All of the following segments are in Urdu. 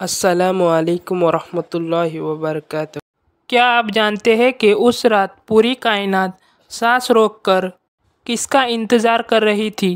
السلام علیکم ورحمۃ اللہ وبرکاتہ۔ کیا آپ جانتے ہیں کہ اس رات پوری کائنات سانس روک کر کس کا انتظار کر رہی تھی؟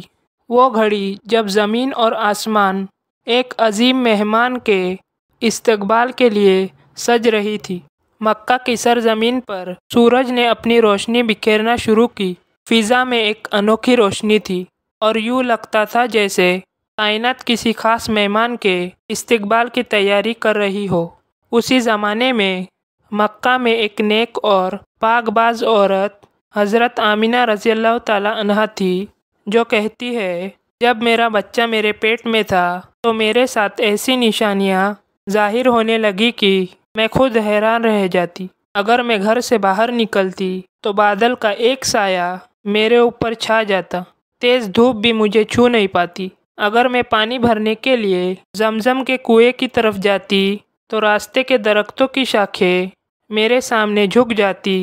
وہ گھڑی جب زمین اور آسمان ایک عظیم مہمان کے استقبال کے لیے سج رہی تھی۔ مکہ کی سرزمین پر سورج نے اپنی روشنی بکھیرنا شروع کی۔ فضا میں ایک انوکھی روشنی تھی اور یوں لگتا تھا جیسے کائنات کسی خاص مہمان کے استقبال کی تیاری کر رہی ہو۔ اسی زمانے میں مکہ میں ایک نیک اور پاک باز عورت حضرت آمینہ رضی اللہ تعالی عنہا تھی، جو کہتی ہے، جب میرا بچہ میرے پیٹ میں تھا تو میرے ساتھ ایسی نشانیاں ظاہر ہونے لگی کہ میں خود حیران رہ جاتی۔ اگر میں گھر سے باہر نکلتی تو بادل کا ایک سایہ میرے اوپر چھا جاتا، تیز دھوپ بھی مجھے چھو نہیں پاتی۔ اگر میں پانی بھرنے کے لیے زمزم کے کنویں کی طرف جاتی تو راستے کے درختوں کی شاخیں میرے سامنے جھک جاتی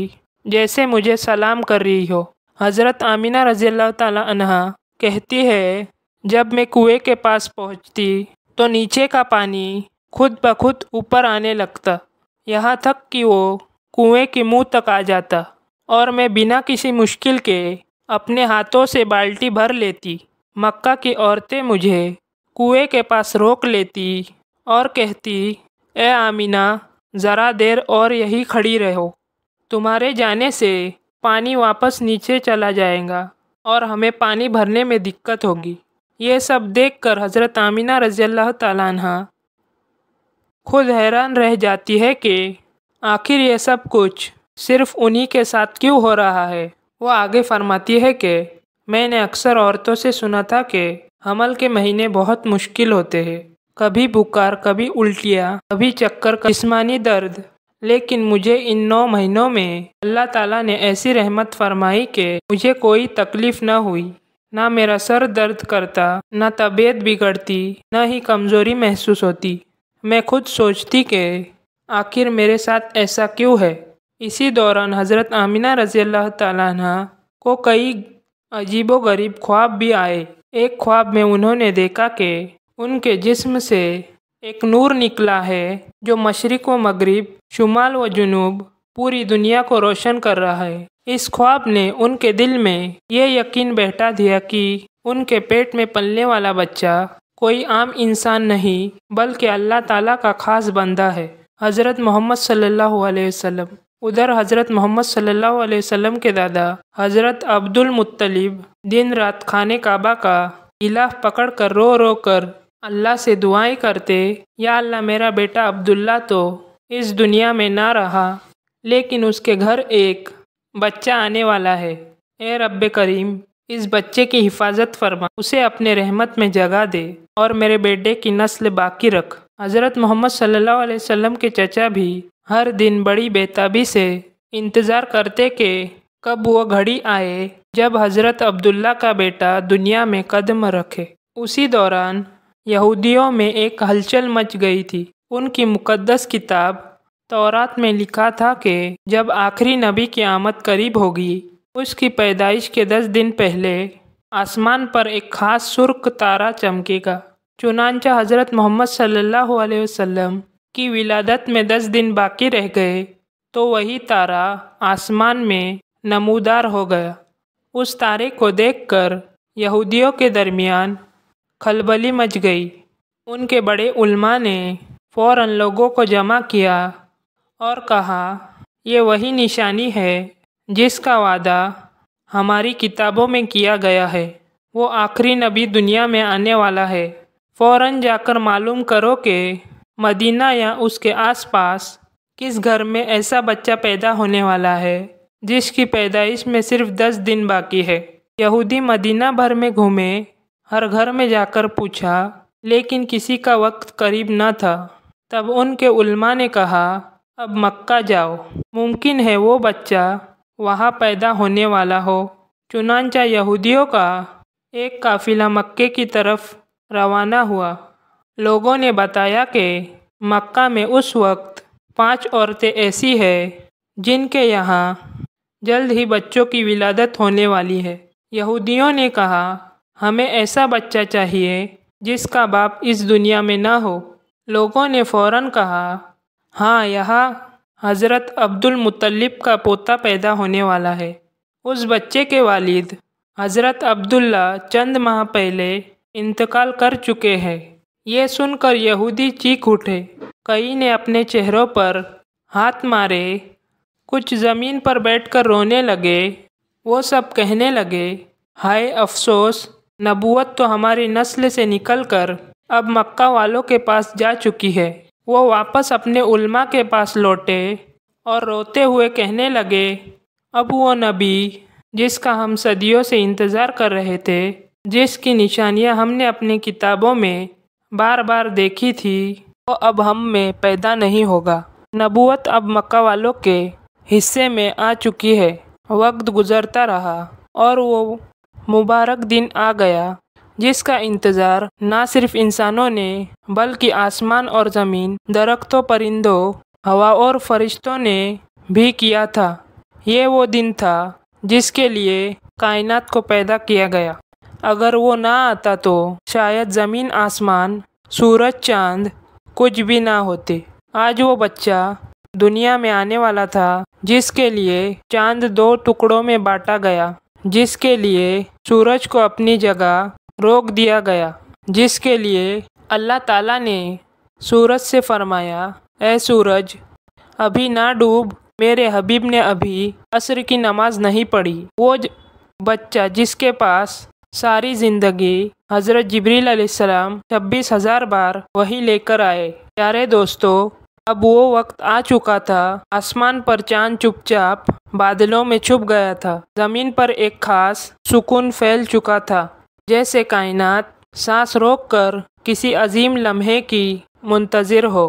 جیسے مجھے سلام کر رہی ہو۔ حضرت آمینہ رضی اللہ تعالی عنہا کہتی ہے، جب میں کنویں کے پاس پہنچتی تو نیچے کا پانی خود بخود اوپر آنے لگتا، یہاں تک کہ وہ کنویں کے منہ تک آ جاتا اور میں بنا کسی مشکل کے اپنے ہاتھوں سے بالٹی بھر لیتی۔ مکہ کی عورتیں مجھے کنویں کے پاس روک لیتی اور کہتی، اے آمینہ، ذرا دیر اور یہی کھڑی رہو، تمہارے جانے سے پانی واپس نیچے چلا جائے گا اور ہمیں پانی بھرنے میں دقت ہوگی۔ یہ سب دیکھ کر حضرت آمینہ رضی اللہ تعالیٰ عنہا خود حیران رہ جاتی ہے کہ آخر یہ سب کچھ صرف انہی کے ساتھ کیوں ہو رہا ہے۔ وہ آگے فرماتی ہے کہ میں نے اکثر عورتوں سے سنا تھا کہ حمل کے مہینے بہت مشکل ہوتے ہیں، کبھی بخار، کبھی الٹیاں، کبھی چکر، جسمانی درد، لیکن مجھے ان 9 مہینوں میں اللہ تعالیٰ نے ایسی رحمت فرمائی کہ مجھے کوئی تکلیف نہ ہوئی، نہ میرا سر درد کرتا، نہ طبیعت بگڑتی، نہ ہی کمزوری محسوس ہوتی۔ میں خود سوچتی کہ آخر میرے ساتھ ایسا کیوں ہے۔ اسی دوران حضرت آمینہ رضی اللہ تعالیٰ عنہا کو کئی عجیب و غریب خواب بھی آئے۔ ایک خواب میں انہوں نے دیکھا کہ ان کے جسم سے ایک نور نکلا ہے جو مشرق و مغرب، شمال و جنوب، پوری دنیا کو روشن کر رہا ہے۔ اس خواب نے ان کے دل میں یہ یقین بیٹھا دیا کہ ان کے پیٹ میں پلنے والا بچہ کوئی عام انسان نہیں بلکہ اللہ تعالیٰ کا خاص بندہ ہے، حضرت محمد صلی اللہ علیہ وسلم۔ ادھر حضرت محمد صلی اللہ علیہ وسلم کے دادا حضرت عبد المطلب دن رات خانہ کعبہ کا غلاف پکڑ کر رو رو کر اللہ سے دعائیں کرتے، یا اللہ، میرا بیٹا عبداللہ تو اس دنیا میں نہ رہا، لیکن اس کے گھر ایک بچہ آنے والا ہے، اے رب کریم، اس بچے کی حفاظت فرما، اسے اپنے رحمت میں جگہ دے اور میرے بیٹے کی نسل باقی رکھ۔ حضرت محمد صلی اللہ علیہ وسلم کے چچا بھی ہر دن بڑی بےتابی سے انتظار کرتے کہ کب وہ گھڑی آئے جب حضرت عبداللہ کا بیٹا دنیا میں قدم رکھے۔ اسی دوران یہودیوں میں ایک ہلچل مچ گئی تھی۔ ان کی مقدس کتاب تورات میں لکھا تھا کہ جب آخری نبی کی آمد قریب ہوگی، اس کی پیدائش کے 10 دن پہلے آسمان پر ایک خاص سرخ تارا چمکے گا۔ چنانچہ حضرت محمد صلی اللہ علیہ وسلم کی ولادت میں 10 دن باقی رہ گئے تو وہی تارا آسمان میں نمودار ہو گیا۔ اس تارے کو دیکھ کر یہودیوں کے درمیان کھلبلی مچ گئی۔ ان کے بڑے علماء نے فوراً لوگوں کو جمع کیا اور کہا، یہ وہی نشانی ہے جس کا وعدہ ہماری کتابوں میں کیا گیا ہے، وہ آخری نبی دنیا میں آنے والا ہے۔ فوراً جا کر معلوم کرو کہ مدینہ یا اس کے آس پاس کس گھر میں ایسا بچہ پیدا ہونے والا ہے جس کی پیدائش میں صرف 10 دن باقی ہے۔ یہودی مدینہ بھر میں گھومے، ہر گھر میں جا کر پوچھا، لیکن کسی کا وقت قریب نہ تھا۔ تب ان کے علماء نے کہا، اب مکہ جاؤ، ممکن ہے وہ بچہ وہاں پیدا ہونے والا ہو۔ چنانچہ یہودیوں کا ایک قافلہ مکے کی طرف روانہ ہوا۔ لوگوں نے بتایا کہ مکہ میں اس وقت 5 عورتیں ایسی ہیں جن کے یہاں جلد ہی بچوں کی ولادت ہونے والی ہے۔ یہودیوں نے کہا، ہمیں ایسا بچہ چاہیے جس کا باپ اس دنیا میں نہ ہو۔ لوگوں نے فوراً کہا، ہاں، یہاں حضرت عبدالمطلب کا پوتا پیدا ہونے والا ہے۔ اس بچے کے والد حضرت عبداللہ چند ماہ پہلے انتقال کر چکے ہیں۔ یہ سن کر یہودی چیخ اٹھے۔ کئی نے اپنے چہروں پر ہاتھ مارے، کچھ زمین پر بیٹھ کر رونے لگے۔ وہ سب کہنے لگے، ہائے افسوس، نبوت تو ہماری نسل سے نکل کر اب مکہ والوں کے پاس جا چکی ہے۔ وہ واپس اپنے علماء کے پاس لوٹے اور روتے ہوئے کہنے لگے، اب وہ نبی جس کا ہم صدیوں سے انتظار کر رہے تھے، جس کی نشانیاں ہم نے اپنی کتابوں میں بار بار دیکھی تھی، وہ اب ہم میں پیدا نہیں ہوگا۔ نبوت اب مکہ والوں کے حصے میں آ چکی ہے۔ وقت گزرتا رہا اور وہ مبارک دن آ گیا جس کا انتظار نہ صرف انسانوں نے بلکہ آسمان اور زمین، درختوں، پرندوں، ہوا اور فرشتوں نے بھی کیا تھا۔ یہ وہ دن تھا جس کے لیے کائنات کو پیدا کیا گیا۔ اگر وہ نہ آتا تو شاید زمین، آسمان، سورج، چاند کچھ بھی نہ ہوتے۔ آج وہ بچہ دنیا میں آنے والا تھا جس کے لیے چاند 2 ٹکڑوں میں بانٹا گیا، جس کے لیے سورج کو اپنی جگہ روک دیا گیا، جس کے لیے اللہ تعالیٰ نے سورج سے فرمایا، اے سورج ابھی نہ ڈوب، میرے حبیب نے ابھی عصر کی نماز نہیں پڑھی۔ وہ بچہ جس کے پاس ساری زندگی حضرت جبریل علیہ السلام 26,000 بار وحی لے کر آئے۔ پیارے دوستو، اب وہ وقت آ چکا تھا۔ آسمان پر چاند چپ چاپ بادلوں میں چھپ گیا تھا۔ زمین پر ایک خاص سکون پھیل چکا تھا، جیسے کائنات سانس روک کر کسی عظیم لمحے کی منتظر ہو۔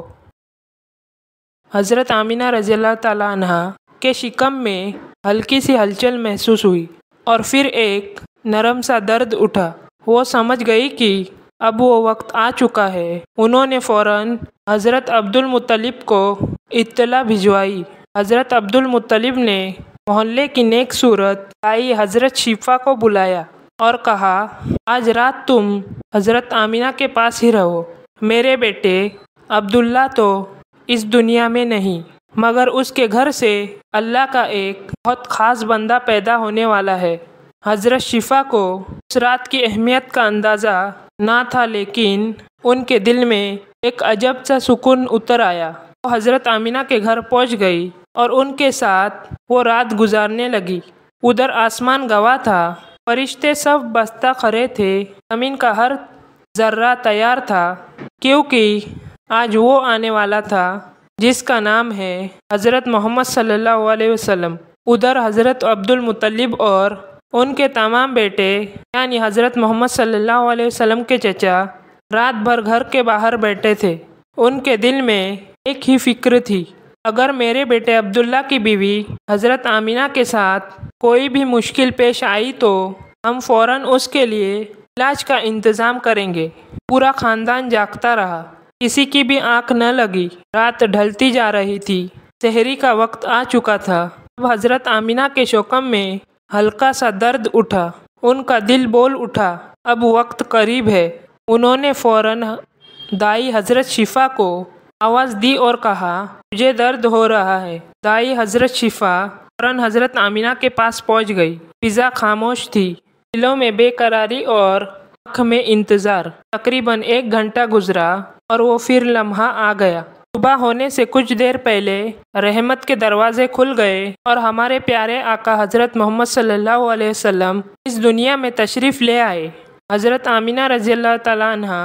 حضرت آمینہ رضی اللہ تعالیٰ عنہا کے شکم میں ہلکی سی ہلچل محسوس ہوئی اور پھر ایک نرم سا درد اٹھا۔ وہ سمجھ گئی کہ اب وہ وقت آ چکا ہے۔ انہوں نے فوراً حضرت عبدالمطلب کو اطلاع بھجوائی۔ حضرت عبدالمطلب نے محلے کی نیک صورت دائی حضرت شفا کو بلایا اور کہا، آج رات تم حضرت آمینہ کے پاس ہی رہو۔ میرے بیٹے عبداللہ تو اس دنیا میں نہیں، مگر اس کے گھر سے اللہ کا ایک بہت خاص بندہ پیدا ہونے والا ہے۔ حضرت شفا کو اس رات کی اہمیت کا اندازہ نہ تھا، لیکن ان کے دل میں ایک عجب سا سکون اتر آیا۔ وہ حضرت آمینہ کے گھر پہنچ گئی اور ان کے ساتھ وہ رات گزارنے لگی۔ ادھر آسمان گواہ تھا، فرشتے سب بستہ کھڑے تھے، زمین کا ہر ذرہ تیار تھا، کیونکہ آج وہ آنے والا تھا جس کا نام ہے حضرت محمد صلی اللہ علیہ وسلم۔ ادھر حضرت عبدالمطلب اور ان کے تمام بیٹے یعنی حضرت محمد صلی اللہ علیہ وسلم کے چچا رات بھر گھر کے باہر بیٹھے تھے۔ ان کے دل میں ایک ہی فکر تھی، اگر میرے بیٹے عبداللہ کی بیوی حضرت آمینہ کے ساتھ کوئی بھی مشکل پیش آئی تو ہم فوراً اس کے لیے علاج کا انتظام کریں گے۔ پورا خاندان جاگتا رہا، کسی کی بھی آنکھ نہ لگی۔ رات ڈھلتی جا رہی تھی، سحری کا وقت آ چکا تھا۔ اب حضرت آمینہ کے شکم میں ہلکا سا درد اٹھا، ان کا دل بول اٹھا، اب وقت قریب ہے۔ انہوں نے فوراً دائی حضرت شفا کو آواز دی اور کہا، مجھے درد ہو رہا ہے۔ دائی حضرت شفا فوراً حضرت آمینہ کے پاس پہنچ گئی۔ فضا خاموش تھی، دلوں میں بے قراری اور آنکھ میں انتظار۔ تقریباً 1 گھنٹہ گزرا اور وہ پھر لمحہ آ گیا۔ صبح ہونے سے کچھ دیر پہلے رحمت کے دروازے کھل گئے اور ہمارے پیارے آقا حضرت محمد صلی اللہ علیہ وسلم اس دنیا میں تشریف لے آئے۔ حضرت آمینہ رضی اللہ تعالیٰ عنہا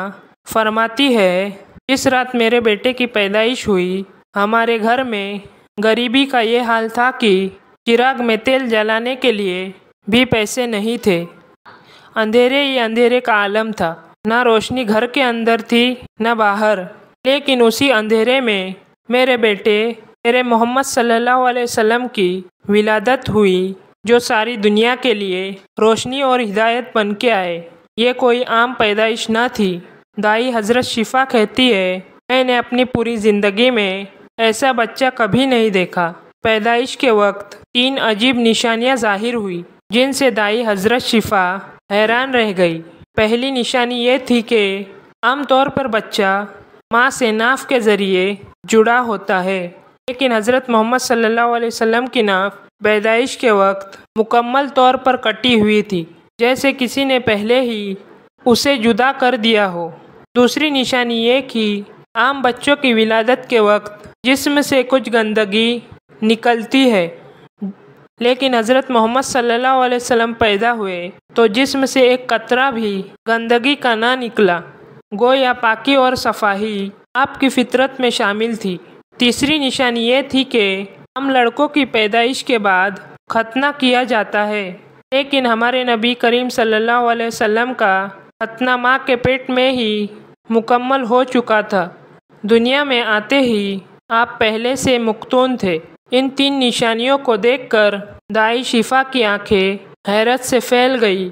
فرماتی ہے، جس رات میرے بیٹے کی پیدائش ہوئی، ہمارے گھر میں غریبی کا یہ حال تھا کہ چراغ میں تیل جلانے کے لیے بھی پیسے نہیں تھے۔ اندھیرے ہی اندھیرے کا عالم تھا، نہ روشنی گھر کے اندر تھی نہ باہر۔ لیکن اسی اندھیرے میں میرے بیٹے میرے محمد صلی اللہ علیہ وسلم کی ولادت ہوئی، جو ساری دنیا کے لیے روشنی اور ہدایت بن کے آئے۔ یہ کوئی عام پیدائش نہ تھی۔ دائی حضرت شفا کہتی ہے، میں نے اپنی پوری زندگی میں ایسا بچہ کبھی نہیں دیکھا۔ پیدائش کے وقت 3 عجیب نشانیاں ظاہر ہوئی، جن سے دائی حضرت شفا حیران رہ گئی۔ پہلی نشانی یہ تھی کہ عام طور پر بچہ ماں سے ناف کے ذریعے جڑا ہوتا ہے، لیکن حضرت محمد صلی اللہ علیہ وسلم کی ناف پیدائش کے وقت مکمل طور پر کٹی ہوئی تھی، جیسے کسی نے پہلے ہی اسے جدا کر دیا ہو۔ دوسری نشانی یہ کہ عام بچوں کی ولادت کے وقت جسم سے کچھ گندگی نکلتی ہے، لیکن حضرت محمد صلی اللہ علیہ وسلم پیدا ہوئے تو جسم سے ایک قطرہ بھی گندگی کا نہ نکلا، گویا پاکی اور صفائی آپ کی فطرت میں شامل تھی۔ تیسری نشانی یہ تھی کہ ہم لڑکوں کی پیدائش کے بعد ختنہ کیا جاتا ہے، لیکن ہمارے نبی کریم صلی اللہ علیہ وسلم کا ختنہ ماں کے پیٹ میں ہی مکمل ہو چکا تھا، دنیا میں آتے ہی آپ پہلے سے مختون تھے۔ ان تین نشانیوں کو دیکھ کر دائی شفا کی آنکھیں حیرت سے پھیل گئی،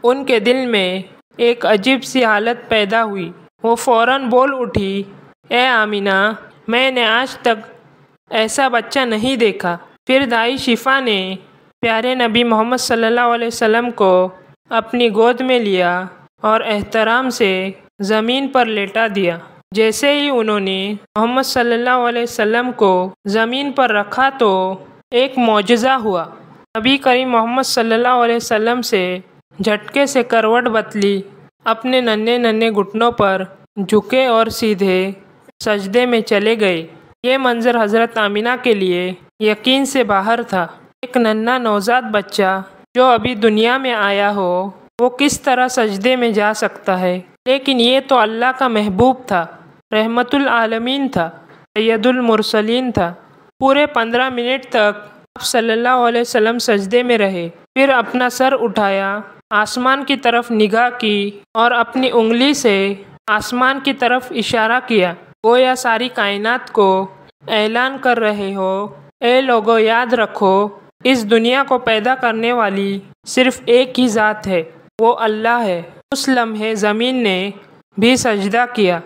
ان کے دل میں ایک عجیب سی حالت پیدا ہوئی۔ وہ فوراً بول اٹھی، اے آمینہ، میں نے آج تک ایسا بچہ نہیں دیکھا۔ پھر دائی شفا نے پیارے نبی محمد صلی اللہ علیہ وسلم کو اپنی گود میں لیا اور احترام سے زمین پر لیٹا دیا۔ جیسے ہی انہوں نے محمد صلی اللہ علیہ وسلم کو زمین پر رکھا تو ایک معجزہ ہوا۔ نبی کریم محمد صلی اللہ علیہ وسلم سے جھٹکے سے کروٹ بدلی، اپنے ننھے ننھے گھٹنوں پر جھکے اور سیدھے سجدے میں چلے گئے۔ یہ منظر حضرت آمینہ کے لیے یقین سے باہر تھا۔ ایک ننھا نوزاد بچہ جو ابھی دنیا میں آیا ہو، وہ کس طرح سجدے میں جا سکتا ہے؟ لیکن یہ تو اللہ کا محبوب تھا، رحمت العالمین تھا، سید المرسلین تھا۔ پورے 15 منٹ تک آپ صلی اللہ علیہ وسلم سجدے میں رہے، پھر اپنا سر اٹھایا، آسمان کی طرف نگاہ کی اور اپنی انگلی سے آسمان کی طرف اشارہ کیا، گویا ساری کائنات کو اعلان کر رہے ہو، اے لوگو یاد رکھو، اس دنیا کو پیدا کرنے والی صرف ایک ہی ذات ہے، وہ اللہ ہے۔ اس لمحے زمین نے بھی سجدہ کیا،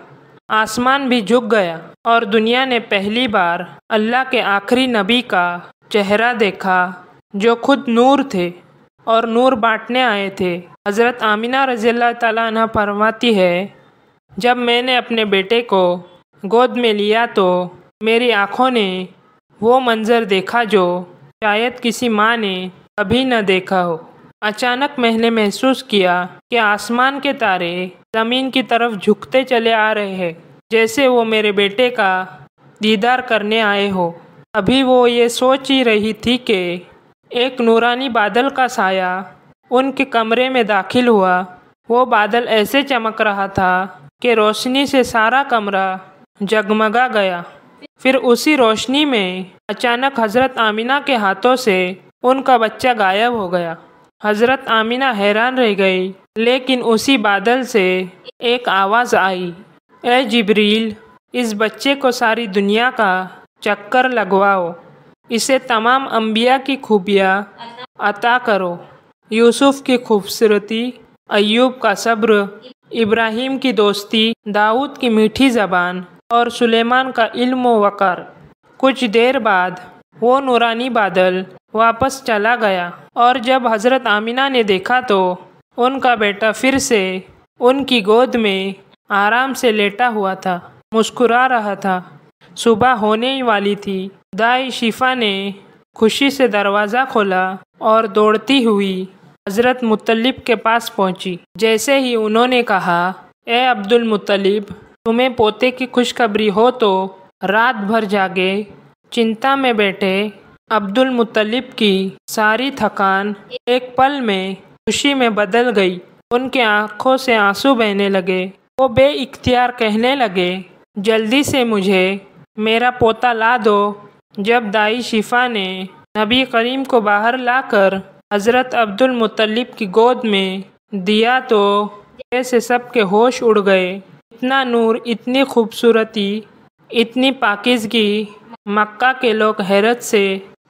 آسمان بھی جھک گیا اور دنیا نے پہلی بار اللہ کے آخری نبی کا چہرہ دیکھا جو خود نور تھے اور نور بانٹنے آئے تھے۔ حضرت آمینہ رضی اللہ تعالیٰ عنہ فرماتی ہے، جب میں نے اپنے بیٹے کو گود میں لیا تو میری آنکھوں نے وہ منظر دیکھا جو شاید کسی ماں نے کبھی نہ دیکھا ہو۔ اچانک میں نے محسوس کیا کہ آسمان کے تارے زمین کی طرف جھکتے چلے آ رہے ہیں، جیسے وہ میرے بیٹے کا دیدار کرنے آئے ہو۔ ابھی وہ یہ سوچ ہی رہی تھی کہ ایک نورانی بادل کا سایہ ان کے کمرے میں داخل ہوا۔ وہ بادل ایسے چمک رہا تھا کہ روشنی سے سارا کمرہ جگمگا گیا۔ پھر اسی روشنی میں اچانک حضرت آمینہ کے ہاتھوں سے ان کا بچہ غائب ہو گیا۔ حضرت آمینہ حیران رہ گئی، لیکن اسی بادل سے ایک آواز آئی، اے جبریل، اس بچے کو ساری دنیا کا چکر لگواؤ، اسے تمام انبیاء کی خوبیاں عطا کرو، یوسف کی خوبصورتی، ایوب کا صبر، ابراہیم کی دوستی، داؤد کی میٹھی زبان اور سلیمان کا علم و وقار۔ کچھ دیر بعد وہ نورانی بادل واپس چلا گیا اور جب حضرت آمینہ نے دیکھا تو ان کا بیٹا پھر سے ان کی گود میں آرام سے لیٹا ہوا تھا، مسکرا رہا تھا۔ صبح ہونے ہی والی تھی۔ دائی شفا نے خوشی سے دروازہ کھولا اور دوڑتی ہوئی حضرت مطلب کے پاس پہنچی۔ جیسے ہی انہوں نے کہا، اے عبد المطلب، تمہیں پوتے کی خوشخبری ہو تو رات بھر جاگے، چنتا میں بیٹھے۔ عبد المطلب کی ساری تھکان ایک پل میں خوشی میں بدل گئی، ان کے آنکھوں سے آنسو بہنے لگے۔ وہ بے اختیار کہنے لگے، جلدی سے مجھے میرا پوتا لا دو۔ جب دائی شفا نے نبی کریم کو باہر لا کر حضرت عبد المطلب کی گود میں دیا تو جیسے سب کے ہوش اڑ گئے۔ اتنا نور، اتنی خوبصورتی، اتنی پاکیزگی! مکہ کے لوگ حیرت سے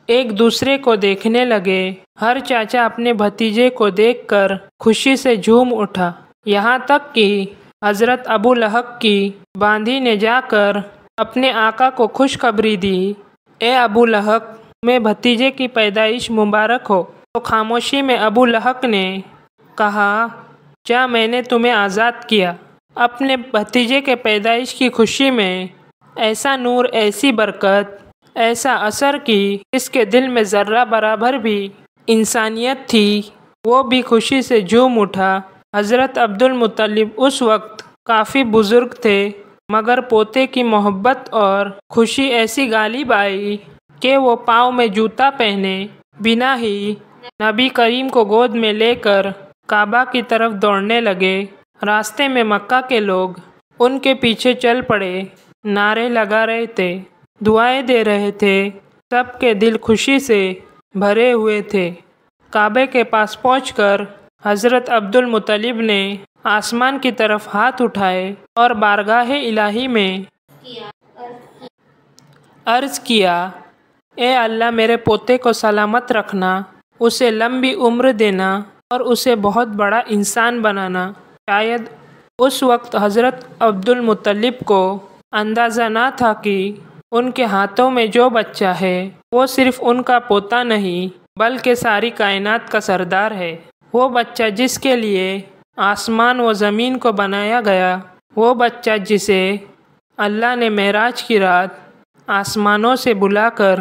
ایک دوسرے کو دیکھنے لگے۔ ہر چاچا اپنے بھتیجے کو دیکھ کر خوشی سے جھوم اٹھا، یہاں تک کہ حضرت ابو لہب کی باندھی نے جا کر اپنے آقا کو خوشخبری دی، اے ابو لہب، تمہیں بھتیجے کی پیدائش مبارک ہو۔ تو خاموشی میں ابو لہب نے کہا، کیا میں نے تمہیں آزاد کیا؟ اپنے بھتیجے کے پیدائش کی خوشی میں ایسا نور، ایسی برکت، ایسا اثر کی جس کے دل میں ذرہ برابر بھی انسانیت تھی، وہ بھی خوشی سے جھوم اٹھا۔ حضرت عبدالمطلب اس وقت کافی بزرگ تھے، مگر پوتے کی محبت اور خوشی ایسی غالب آئی کہ وہ پاؤں میں جوتا پہنے بنا ہی نبی کریم کو گود میں لے کر کعبہ کی طرف دوڑنے لگے۔ راستے میں مکہ کے لوگ ان کے پیچھے چل پڑے، نعرے لگا رہے تھے، دعائیں دے رہے تھے، سب کے دل خوشی سے بھرے ہوئے تھے۔ کعبے کے پاس پہنچ کر حضرت عبدالمطلب نے آسمان کی طرف ہاتھ اٹھائے اور بارگاہ الہی میں عرض کیا، اے اللہ، میرے پوتے کو سلامت رکھنا، اسے لمبی عمر دینا اور اسے بہت بڑا انسان بنانا۔ شاید اس وقت حضرت عبدالمطلب کو اندازہ نہ تھا کہ ان کے ہاتھوں میں جو بچہ ہے وہ صرف ان کا پوتا نہیں بلکہ ساری کائنات کا سردار ہے۔ وہ بچہ جس کے لیے آسمان و زمین کو بنایا گیا، وہ بچہ جسے اللہ نے معراج کی رات آسمانوں سے بلا کر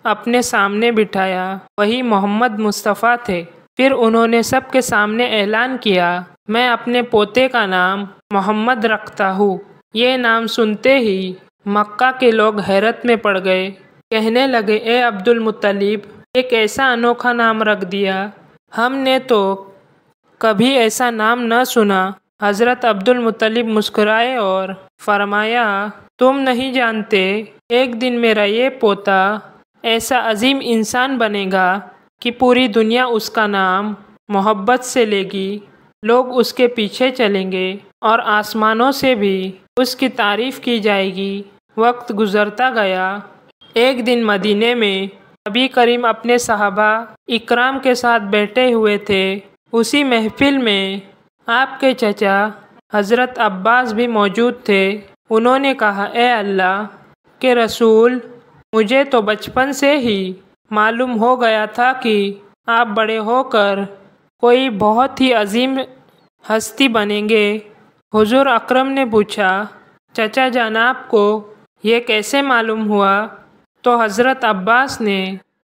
اپنے سامنے بٹھایا، وہی محمد مصطفیٰ تھے۔ پھر انہوں نے سب کے سامنے اعلان کیا، میں اپنے پوتے کا نام محمد رکھتا ہوں۔ یہ نام سنتے ہی مکہ کے لوگ حیرت میں پڑ گئے، کہنے لگے، اے عبدالمطلب، ایک ایسا انوکھا نام رکھ دیا، ہم نے تو کبھی ایسا نام نہ سنا۔ حضرت عبدالمطلب مسکرائے اور فرمایا، تم نہیں جانتے، ایک دن میرا یہ پوتا ایسا عظیم انسان بنے گا کہ پوری دنیا اس کا نام محبت سے لے گی، لوگ اس کے پیچھے چلیں گے اور آسمانوں سے بھی اس کی تعریف کی جائے گی۔ وقت گزرتا گیا۔ ایک دن مدینے میں نبی کریم اپنے صحابہ اکرام کے ساتھ بیٹھے ہوئے تھے۔ اسی محفل میں آپ کے چچا حضرت عباس بھی موجود تھے۔ انہوں نے کہا، اے اللہ کے رسول، مجھے تو بچپن سے ہی معلوم ہو گیا تھا کہ آپ بڑے ہو کر کوئی بہت ہی عظیم ہستی بنیں گے۔ حضور اکرم نے پوچھا، چچا جان، آپ کو یہ کیسے معلوم ہوا؟ تو حضرت عباس نے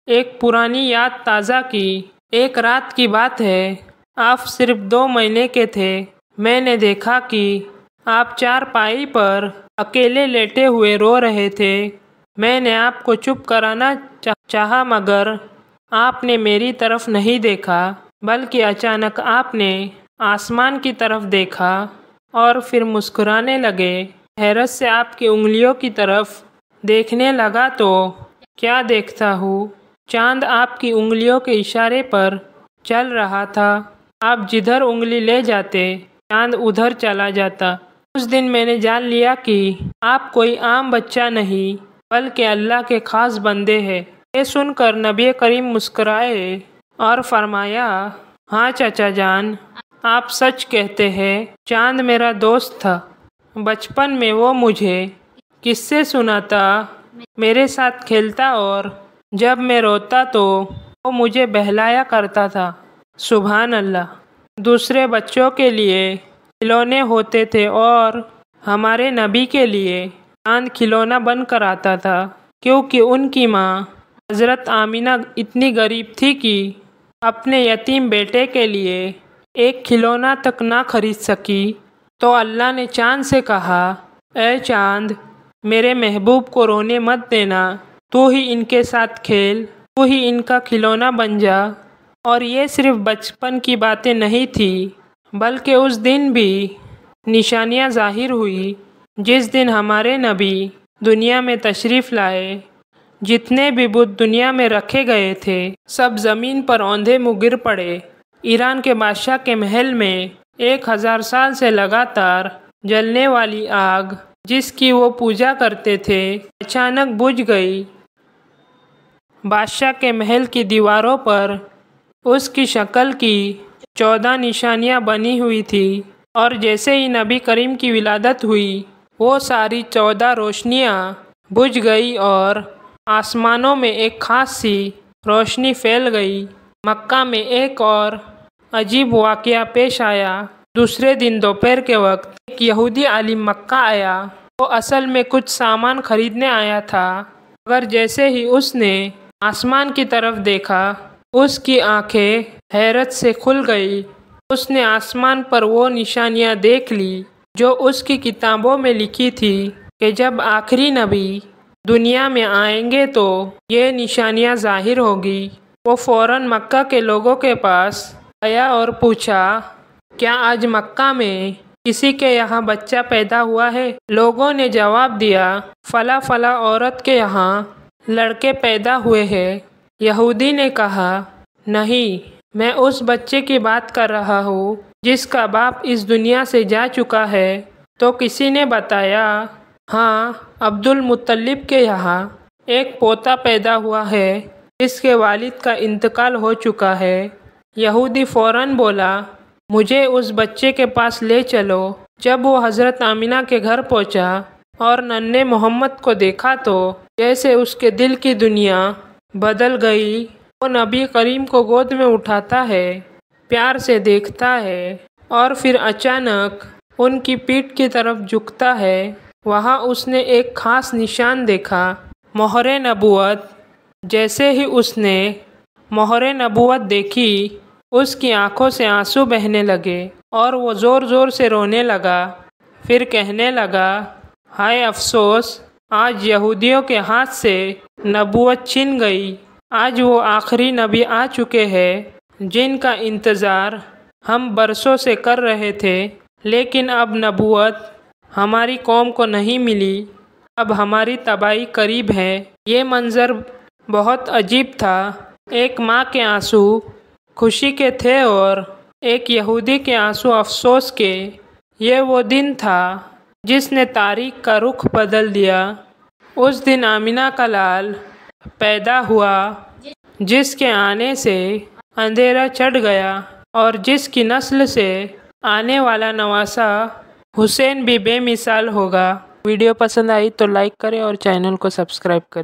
ایک پرانی یاد تازہ کی۔ ایک رات کی بات ہے، آپ صرف 2 مہینے کے تھے، میں نے دیکھا کہ آپ چارپائی پر اکیلے لیٹے ہوئے رو رہے تھے۔ میں نے آپ کو چپ کرانا چاہا، مگر آپ نے میری طرف نہیں دیکھا، بلکہ اچانک آپ نے آسمان کی طرف دیکھا اور پھر مسکرانے لگے۔ حیرت سے آپ کی انگلیوں کی طرف دیکھنے لگا تو کیا دیکھتا ہوں، چاند آپ کی انگلیوں کے اشارے پر چل رہا تھا۔ آپ جدھر انگلی لے جاتے، چاند ادھر چلا جاتا۔ اس دن میں نے جان لیا کہ آپ کوئی عام بچہ نہیں بلکہ اللہ کے خاص بندے ہیں۔ یہ سن کر نبی کریم مسکرائے اور فرمایا، ہاں چچا جان، آپ سچ کہتے ہیں، چاند میرا دوست تھا۔ بچپن میں وہ مجھے قصے سناتا، میرے ساتھ کھیلتا اور جب میں روتا تو وہ مجھے بہلایا کرتا تھا۔ سبحان اللہ! دوسرے بچوں کے لیے کھلونے ہوتے تھے اور ہمارے نبی کے لیے چاند کھلونا بن کر آتا تھا، کیونکہ ان کی ماں حضرت آمینہ اتنی غریب تھی کہ اپنے یتیم بیٹے کے لیے ایک کھلونا تک نہ خرید سکی۔ تو اللہ نے چاند سے کہا، اے چاند، میرے محبوب کو رونے مت دینا، تو ہی ان کے ساتھ کھیل، تو ہی ان کا کھلونا بن جا۔ اور یہ صرف بچپن کی باتیں نہیں تھی، بلکہ اس دن بھی نشانیاں ظاہر ہوئی جس دن ہمارے نبی دنیا میں تشریف لائے۔ جتنے بھی بت دنیا میں رکھے گئے تھے، سب زمین پر اوندھے منہ گر پڑے۔ ایران کے بادشاہ کے محل میں 1000 سال سے لگاتار جلنے والی آگ جس کی وہ پوجا کرتے تھے، اچانک بجھ گئی۔ بادشاہ کے محل کی دیواروں پر اس کی شکل کی 14 نشانیاں بنی ہوئی تھی، اور جیسے ہی نبی کریم کی ولادت ہوئی، وہ ساری 14 روشنیاں بجھ گئی اور آسمانوں میں ایک خاص سی روشنی پھیل گئی۔ مکہ میں ایک اور عجیب واقعہ پیش آیا۔ دوسرے دن دوپہر کے وقت ایک ایک یہودی عالم مکہ آیا۔ وہ اصل میں کچھ سامان خریدنے آیا تھا، مگر جیسے ہی اس نے آسمان کی طرف دیکھا اس کی آنکھیں حیرت سے کھل گئی۔ اس نے آسمان پر وہ نشانیاں دیکھ لی جو اس کی کتابوں میں لکھی تھی کہ جب آخری نبی دنیا میں آئیں گے تو یہ نشانیاں ظاہر ہوگی۔ وہ فوراً مکہ کے لوگوں کے پاس گیا اور پوچھا، کیا آج مکہ میں کسی کے یہاں بچہ پیدا ہوا ہے؟ لوگوں نے جواب دیا، فلاں فلاں عورت کے یہاں لڑکے پیدا ہوئے ہیں۔ یہودی نے کہا، نہیں، میں اس بچے کی بات کر رہا ہوں جس کا باپ اس دنیا سے جا چکا ہے۔ تو کسی نے بتایا، ہاں، عبد المطلب کے یہاں ایک پوتا پیدا ہوا ہے جس کے والد کا انتقال ہو چکا ہے۔ یہودی فوراً بولا، مجھے اس بچے کے پاس لے چلو۔ جب وہ حضرت آمینہ کے گھر پہنچا اور ننھے محمد کو دیکھا تو جیسے اس کے دل کی دنیا بدل گئی۔ وہ نبی کریم کو گود میں اٹھاتا ہے، پیار سے دیکھتا ہے اور پھر اچانک ان کی پیٹھ کی طرف جھکتا ہے۔ وہاں اس نے ایک خاص نشان دیکھا، مہر نبوت۔ جیسے ہی اس نے مہر نبوت دیکھی اس کی آنکھوں سے آنسو بہنے لگے اور وہ زور زور سے رونے لگا۔ پھر کہنے لگا، ہائے افسوس، آج یہودیوں کے ہاتھ سے نبوت چھن گئی۔ آج وہ آخری نبی آ چکے ہیں جن کا انتظار ہم برسوں سے کر رہے تھے، لیکن اب نبوت ہماری قوم کو نہیں ملی۔ اب ہماری تباہی قریب ہے۔ یہ منظر بہت عجیب تھا۔ ایک ماں کے آنسو خوشی کے تھے اور ایک یہودی کے آنسو افسوس کے۔ یہ وہ دن تھا جس نے تاریخ کا رخ بدل دیا۔ اس دن آمینہ کا لال پیدا ہوا جس کے آنے سے اندھیرا چھٹ گیا اور جس کی نسل سے آنے والا نواسہ حسین بھی بے مثال ہوگا۔ ویڈیو پسند آئی تو لائک کریں اور چینل کو سبسکرائب کریں۔